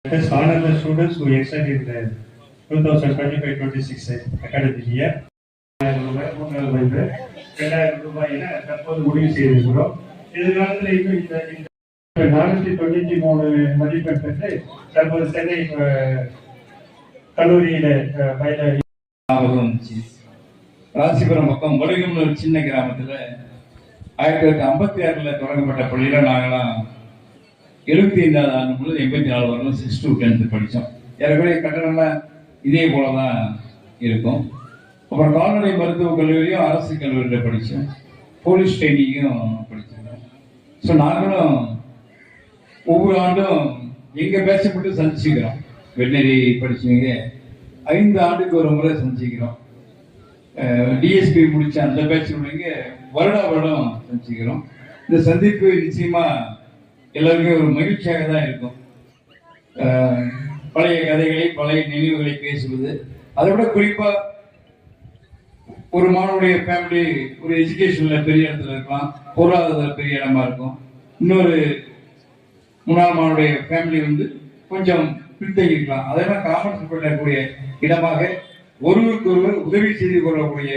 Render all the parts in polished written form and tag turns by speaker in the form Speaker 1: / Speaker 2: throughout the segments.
Speaker 1: Let us honor the students who excelled in the 2025-26 academic year. ரூபாய் என தற்போது முடிவு செய்திருக்கிறோம். எதிர்காலத்தில் இந்த 493 மதிப்பெண் பெற்று தற்போது சென்னை கல்லூரியில பயில
Speaker 2: ராசிபுரம் பக்கம் முருகம்னு ஒரு சின்ன கிராமத்துல 1956 தொடங்கப்பட்ட பள்ளியில நாங்களாம் 75வது ஆண்டு முதல் 84 வரலும் 6 to 10 படித்தோம். ஏற்கனவே கட்டணம்லாம் இதே போலதான் இருக்கும். அப்புறம் கால்நடை மருத்துவக் கல்லூரியும் அரசு கல்லூரியில் படித்தோம். போலீஸ் ட்ரைனிங்கும் படிச்சிருக்கோம். ஸோ நாங்களும் ஒவ்வொரு ஆண்டும் எங்க பேட்சை மட்டும் சந்திச்சுக்கிறோம். வெட்டினரி படிச்சவங்க 5 ஆண்டுக்கு ஒரு முறை சந்திச்சுக்கிறோம். டிஎஸ்பி முடிச்ச அந்த பேட்ச் உள்ளவங்க வருடம் சந்திச்சுக்கிறோம். இந்த சந்திப்பு நிச்சயமா எல்லாருமே ஒரு மகிழ்ச்சியாக தான் இருக்கும். பழைய கதைகளை பழைய நினைவுகளை பேசுவது, அதை விட குறிப்பா ஒரு மாணவனுடைய ஃபேமிலி ஒரு எஜுகேஷன்ல பெரிய இடத்துல இருக்கலாம், பொருளாதாரத்தில் பெரிய இடமா இருக்கும். இன்னொரு முன்னாள் மாணவனுடைய ஃபேமிலி கொஞ்சம் பின்தங்கி இருக்கலாம். அதெல்லாம் காமர்ஸ் பண்ணக்கூடிய இடமாக, ஒருவருக்கு ஒருவர் உதவி செய்து கொள்ளக்கூடிய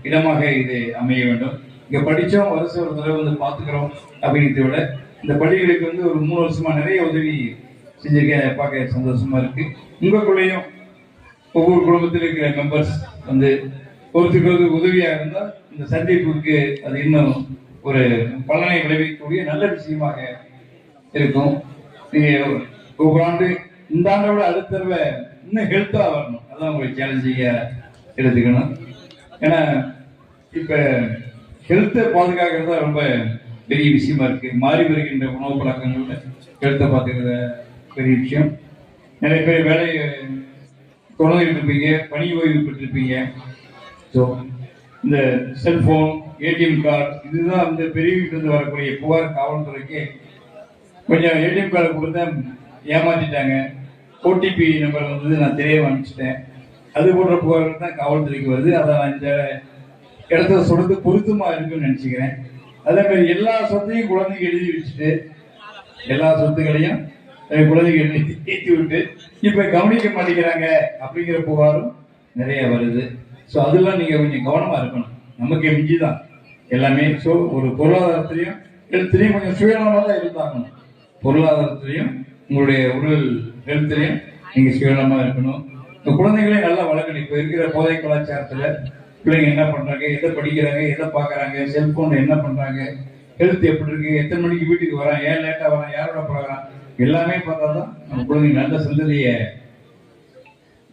Speaker 2: இடமாக இது அமைய வேண்டும். இங்க படிச்சோம், வருஷம் ஒரு தடவை பார்த்துக்கிறோம் அப்படிங்கிறத விட இந்த பள்ளிகளுக்கு ஒரு 3 வருஷமா நிறைய உதவி செஞ்சிருக்க பார்க்க சந்தோஷமா இருக்கு. உங்களுக்குள்ளேயும் ஒவ்வொரு குடும்பத்தில் இருக்கிற மெம்பர்ஸ் ஒருத்தருக்கு உதவியா இருந்தால் இந்த சந்திப்புக்கு அது இன்னும் ஒரு பலனை விளைவிக்கக்கூடிய நல்ல விஷயமாக இருக்கும். நீங்க ஒவ்வொரு ஆண்டு இந்த ஆண்டோட அடுத்த தடவை இன்னும் ஹெல்த்தா வரணும். அதான் உங்களுக்கு சேலஞ்சிங்கா எடுத்துக்கணும். ஏன்னா இப்ப ஹெல்த்தை பாதுகாக்கிறது தான் ரொம்ப பெரிய விஷயமா இருக்கு. மாறி வருகின்ற உணவு பழக்கங்கள்ல ஹெல்த்தை பார்த்துக்கிற பெரிய விஷயம். நிறைய பேர் வேலையை தொடர்ந்து இருப்பீங்க, பணி ஓய்வு பெற்றிருப்பீங்க. ஸோ இந்த செல்போன், ஏடிஎம் கார்டு இதுதான் பெரியவங்கிட்ட வரக்கூடிய புகார். காவல்துறைக்கு கொஞ்சம் ஏடிஎம் கார்டு கொடுத்தா ஏமாத்திட்டாங்க, ஓடிபி நம்பர் நான் தெரியாம அனுப்பிச்சிட்டேன், அது போன்ற புகார்கள் தான் காவல்துறைக்கு வருது. அதை நான் இந்த இடத்துல சொல்றது பொருத்தமா இருக்குன்னு நினைச்சுக்கிறேன். அதே மாதிரி எல்லா சொத்தையும் குழந்தைங்க எழுதி வச்சுட்டு, எல்லா சொத்துக்களையும் குழந்தைங்க எழுதி ஏற்றி விட்டு இப்ப கவனிக்க மாட்டேங்கிறாங்க அப்படிங்கிற புகாரும் நிறைய வருது. ஸோ அதெல்லாம் நீங்க கொஞ்சம் கவனமா இருக்கணும். நமக்கு மிஞ்சிதான் எல்லாமே. ஸோ ஒரு பொருளாதாரத்திலையும் ஹெல்த்லையும் கொஞ்சம் சுயநலமா தான் இருந்தாகணும். பொருளாதாரத்திலையும் உங்களுடைய உடல் ஹெல்த்லையும் நீங்க சுயநலமா இருக்கணும். இந்த குழந்தைகளையும் நல்லா வளர்க்கணும். இப்ப இருக்கிற போதை கலாச்சாரத்துல பிள்ளைங்க என்ன பண்றாங்க, எதை படிக்கிறாங்க, எதை பாக்குறாங்க, செல்போன் என்ன பண்றாங்க, ஹெல்த் எப்படி இருக்கு, எத்தனை மணிக்கு வீட்டுக்கு வரான், ஏன் லேட்டா வரான், யாரோட பழகிறான், எல்லாமே பார்த்தாதான் நம்ம குழந்தைங்க நல்ல சந்ததியை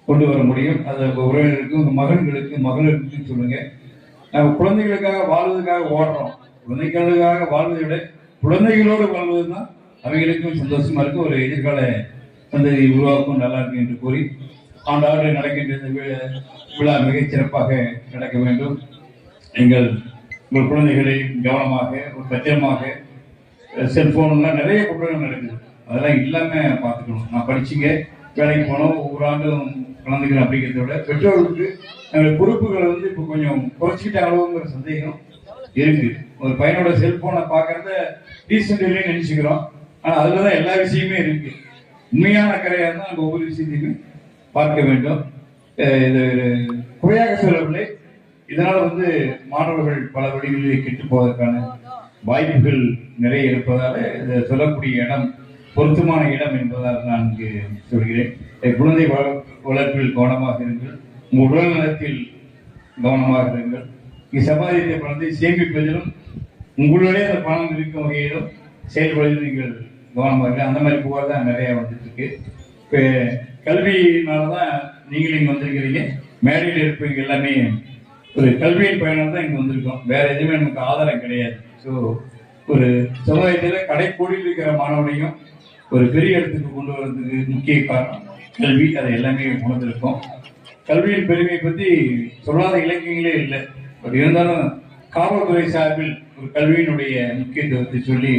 Speaker 2: கொண்டு வர முடியும். அது உங்க உறவினருக்கு, உங்க மகன்களுக்கு, மகளிருக்கு சொல்லுங்க. நம்ம குழந்தைகளுக்காக வாழ்வதற்காக ஓடுறோம். குழந்தைகளுக்காக வாழ்வதை விட குழந்தைகளோடு வாழ்வதுதான் அவைகளுக்கும் சந்தோஷமா இருக்கும். ஒரு எதிர்கால சந்ததியை உருவாக்கும் நல்லா இருக்கு என்று கூறி ஆண்டாண்டு நடக்கின்ற இந்த விழா மிகச் சிறப்பாக நடக்க வேண்டும். உங்கள் குழந்தைகளை கவனமாக, ஒரு பத்திரமாக, செல்போன்லாம் நிறைய குற்றங்கள் நடக்குது, அதெல்லாம் இல்லாம பார்த்துக்கணும். நான் படிச்சுங்க வேலைக்கு போனோம், ஒவ்வொரு ஆண்டும் குழந்தைகள் அப்படிங்கிறத விட பெற்றோர்களுக்கு பொறுப்புகளை இப்போ கொஞ்சம் குறைச்சிக்கிட்டாங்களோங்கிற சந்தேகம் இருக்கு. ஒரு பையனோட செல்போனை பார்க்கறத டீசென்ட் இல்லைன்னு நினைச்சுக்கிறோம். ஆனா அதுலதான் எல்லா விஷயமே இருக்கு. உண்மையான அக்கறையா இருந்தால் நம்ம ஒவ்வொரு விஷயத்தையுமே பார்க்க வேண்டும். இது குறையாக சொல்லவில்லை. இதனால மாணவர்கள் பல வழிகளில் கெட்டு போவதற்கான வாய்ப்புகள் நிறைய இருப்பதால இதை சொல்லக்கூடிய இடம் பொருத்தமான இடம் என்பதால் நான் இங்கு சொல்கிறேன். குழந்தை வளர்ப்பில் கவனமாக இருங்கள், உங்கள் உடல் நலத்தில் கவனமாக இருங்கள். இங்கு சம்பாதித்த பணத்தை சேமிப்பதிலும் உங்களுடைய அந்த பணம் இருக்கும் வகையிலும் செயல்படுவதில் நீங்கள் கவனமாக. அந்த மாதிரி புகார் தான் நிறைய வந்துட்டு இருக்கு. இப்போ கல்வியினாலதான் நீங்களும் இங்க வந்திருக்கிறீங்க. மேடையில் இருப்பவங்க எல்லாமே ஒரு கல்வியின் பயணம் தான் இங்க வந்திருக்கோம். வேற எதுவுமே நமக்கு ஆதாரம் கிடையாது. ஸோ ஒரு சமுதாயத்துல கடைக்கோடியில் இருக்கிற மாணவனையும் ஒரு பெரிய இடத்துக்கு கொண்டு வர்றதுக்கு முக்கிய காரணம் கல்வி. அதை எல்லாமே உணர்ந்திருக்கோம். கல்வியின் பெருமையை பத்தி சொல்லாத இலக்கியங்களே இல்லை. பட் இருந்தாலும் காவல்துறை சார்பில் ஒரு கல்வியினுடைய முக்கியத்துவத்தை சொல்லி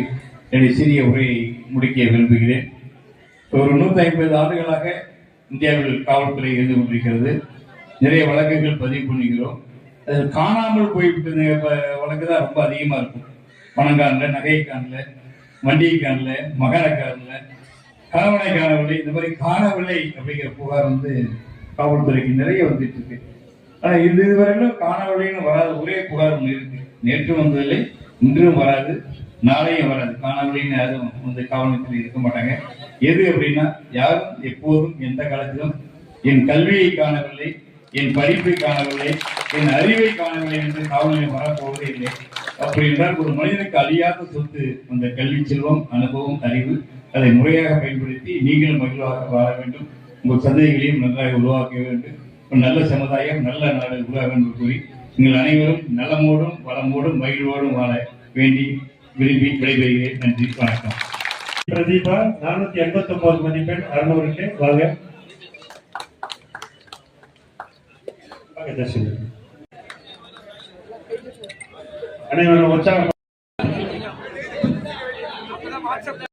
Speaker 2: என்னுடைய சிறிய உரையை முடிக்க விரும்புகிறேன். ஒரு 150 ஆண்டுகளாக இந்தியாவில் காவல்துறை இருந்து கொண்டிருக்கிறது. நிறைய வழக்குகள் பதிவு பண்ணுகிறோம். அது காணாமல் போய்விட்டது வழக்கு தான் ரொம்ப அதிகமா இருக்கும். பணம் காணல, நகை காணல, வண்டியை காணல, மகனை காணல, கணவனை காணவில்லை, இந்த மாதிரி காணவில்லை அப்படிங்கிற புகார் வந்து காவல்துறைக்கு நிறைய வந்துட்டு இருக்கு. ஆனா இதுவரையிலும் காணவில்லைன்னு வராத ஒரே புகார் ஒன்று இருக்கு. நேற்று வந்ததில்லை, இன்றும் வராது, நாளையும் வராது. காணவில்லைன்னு யாரும் வந்து காவல் நிலையத்தில் இருக்க மாட்டாங்க. எது அப்படின்னா, யாரும் எப்போதும் எந்த காலத்திலும் என் கல்வியை காணவில்லை, என் படிப்பை காணவில்லை, என் அறிவை காணவில்லை என்று காவல் நிலையம் வரப்போவதே இல்லை. அப்படி என்றால் ஒரு மனிதனுக்கு அழியாத சொத்து அந்த கல்வி செல்வம், அனுபவம், அறிவு. அதை முறையாக பயன்படுத்தி நீங்களும் மகிழ்வாக வாழ வேண்டும், உங்கள் சந்ததிகளையும் நன்றாக உருவாக்க வேண்டும், ஒரு நல்ல சமுதாயம், நல்ல நாடு உருவாக வேண்டும் கூறி நீங்கள் அனைவரும் நலமோடும் வளமோடும் மகிழ்வோடும் வாழ வேண்டி விரும்பி விடைபெறுகிறேன். நன்றி, வணக்கம்.
Speaker 1: பிரதீபா 489 மதிப்பெண், 600க்கு வாங்க. அனைவரும் உற்சாகம்.